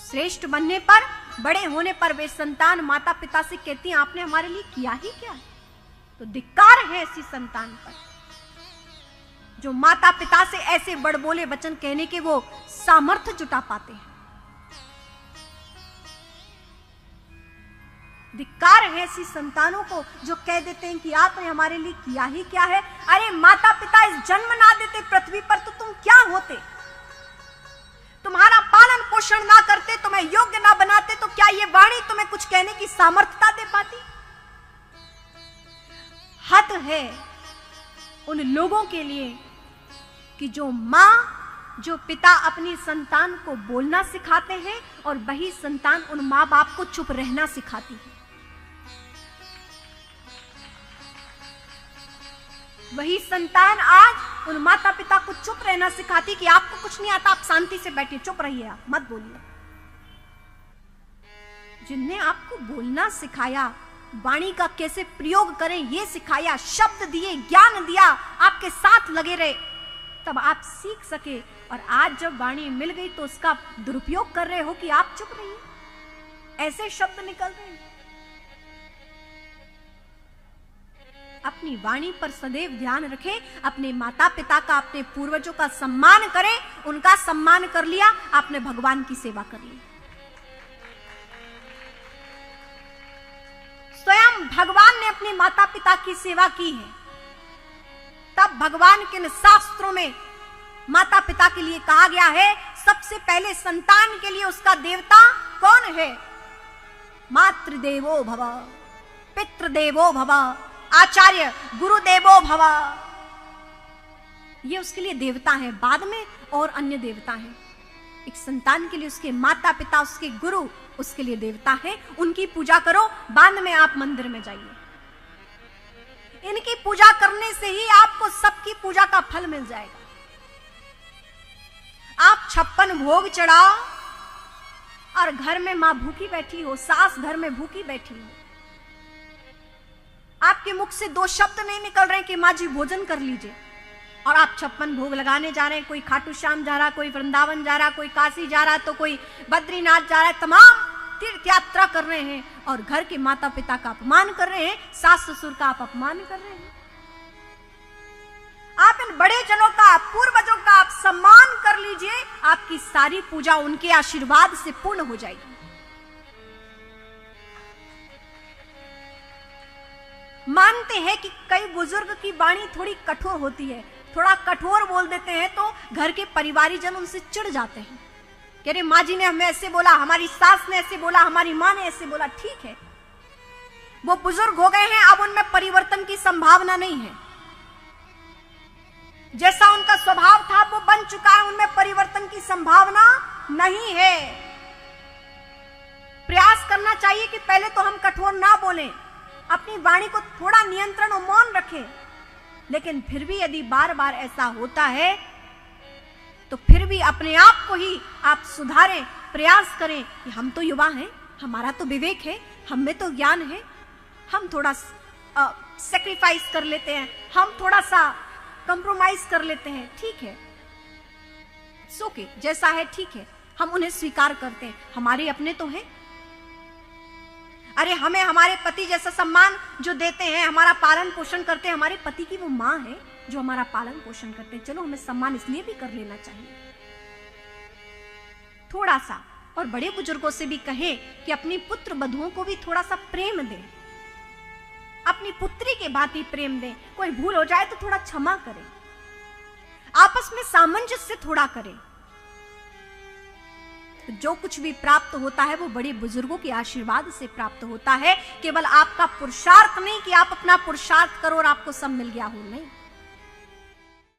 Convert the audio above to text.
श्रेष्ठ बनने पर, बड़े होने पर वे संतान माता पिता से कहती हैं आपने हमारे लिए किया ही क्या है। तो धिक्कार है ऐसी संतान पर जो माता पिता से ऐसे बड़बोले वचन कहने के वो सामर्थ्य जुटा पाते हैं। धिक्कार है ऐसी संतानों को जो कह देते हैं कि आपने हमारे लिए किया ही क्या है। अरे माता पिता इस जन्म ना देते पृथ्वी पर तो तुम क्या होते, तुम्हारा पालन पोषण ना करते, तुम्हें योग्य ना बनाते, तो क्या ये वाणी तुम्हें कुछ कहने की सामर्थ्यता दे पाती। हद है उन लोगों के लिए कि जो मां, जो पिता अपनी संतान को बोलना सिखाते हैं और वही संतान उन मां बाप को चुप रहना सिखाती है। वही संतान आज उन माता पिता को चुप रहना सिखाती कि आपको कुछ नहीं आता, आप शांति से बैठिए, चुप रहिए, आप मत बोलिए। जिनने आपको बोलना सिखाया, वाणी का कैसे प्रयोग करें ये सिखाया, शब्द दिए, ज्ञान दिया, आपके साथ लगे रहे, तब आप सीख सके। और आज जब वाणी मिल गई तो उसका दुरुपयोग कर रहे हो कि आप चुप रहिए, ऐसे शब्द निकल रहे हैं। अपनी वाणी पर सदैव ध्यान रखें, अपने माता पिता का, अपने पूर्वजों का सम्मान करें। उनका सम्मान कर लिया, आपने भगवान की सेवा कर ली। स्वयं भगवान ने अपने माता पिता की सेवा की है, तब भगवान के शास्त्रों में माता पिता के लिए कहा गया है सबसे पहले संतान के लिए उसका देवता कौन है? मातृदेवो भव, पितृदेवो भव, आचार्य गुरुदेवो भव। ये उसके लिए देवता है। बाद में और अन्य देवता हैं। एक संतान के लिए उसके माता पिता, उसके गुरु उसके लिए देवता है। उनकी पूजा करो, बाद में आप मंदिर में जाइए। इनकी पूजा करने से ही आपको सबकी पूजा का फल मिल जाएगा। आप 56 भोग चढ़ाओ और घर में मां भूखी बैठी हो, सास घर में भूखी बैठी हो, आपके मुख से 2 शब्द नहीं निकल रहे कि मां जी भोजन कर लीजिए, और आप 56 भोग लगाने जा रहे हैं। कोई खाटू श्याम जा रहा, कोई वृंदावन जा रहा, कोई काशी जा रहा, तो कोई बद्रीनाथ जा रहा है, तमाम तीर्थ यात्रा कर रहे हैं और घर के माता पिता का अपमान कर रहे हैं, सास ससुर का आप अपमान कर रहे हैं। आप इन बड़े जनों का, पूर्वजों का आप सम्मान कर लीजिए, आपकी सारी पूजा उनके आशीर्वाद से पूर्ण हो जाएगी। मानते हैं कि कई बुजुर्ग की वाणी थोड़ी कठोर होती है, थोड़ा कठोर बोल देते हैं तो घर के परिवारीजन उनसे चिढ़ जाते हैं कि अरे माँ जी ने हमें ऐसे बोला, हमारी सास ने ऐसे बोला, हमारी माँ ने ऐसे बोला। ठीक है, वो बुजुर्ग हो गए हैं, अब उनमें परिवर्तन की संभावना नहीं है। जैसा उनका स्वभाव था वो बन चुका है, उनमें परिवर्तन की संभावना नहीं है। प्रयास करना चाहिए कि पहले तो हम कठोर ना बोलें, अपनी वाणी को थोड़ा नियंत्रण और मौन रखें। लेकिन फिर भी यदि बार बार ऐसा होता है तो फिर भी अपने आप को ही आप सुधारें, प्रयास करें कि हम तो युवा हैं, हमारा तो विवेक है, हम में तो ज्ञान है, हम थोड़ा सैक्रिफाइस कर लेते हैं, हम थोड़ा सा कंप्रोमाइज कर लेते हैं। ठीक है, ओके, जैसा है ठीक है, हम उन्हें स्वीकार करते हैं, हमारे अपने तो हैं। अरे हमें हमारे पति जैसा सम्मान जो देते हैं, हमारा पालन पोषण करते हैं, हमारे पति की वो मां है जो हमारा पालन पोषण करते हैं, चलो हमें सम्मान इसलिए भी कर लेना चाहिए थोड़ा सा। और बड़े बुजुर्गों से भी कहें कि अपनी पुत्र बधुओं को भी थोड़ा सा प्रेम दें, अपनी पुत्री के भांति प्रेम दें। कोई भूल हो जाए तो थोड़ा क्षमा करें, आपस में सामंजस्य थोड़ा करें। जो कुछ भी प्राप्त होता है वो बड़े बुजुर्गों के आशीर्वाद से प्राप्त होता है। केवल आपका पुरुषार्थ नहीं कि आप अपना पुरुषार्थ करो और आपको सब मिल गया हो, नहीं।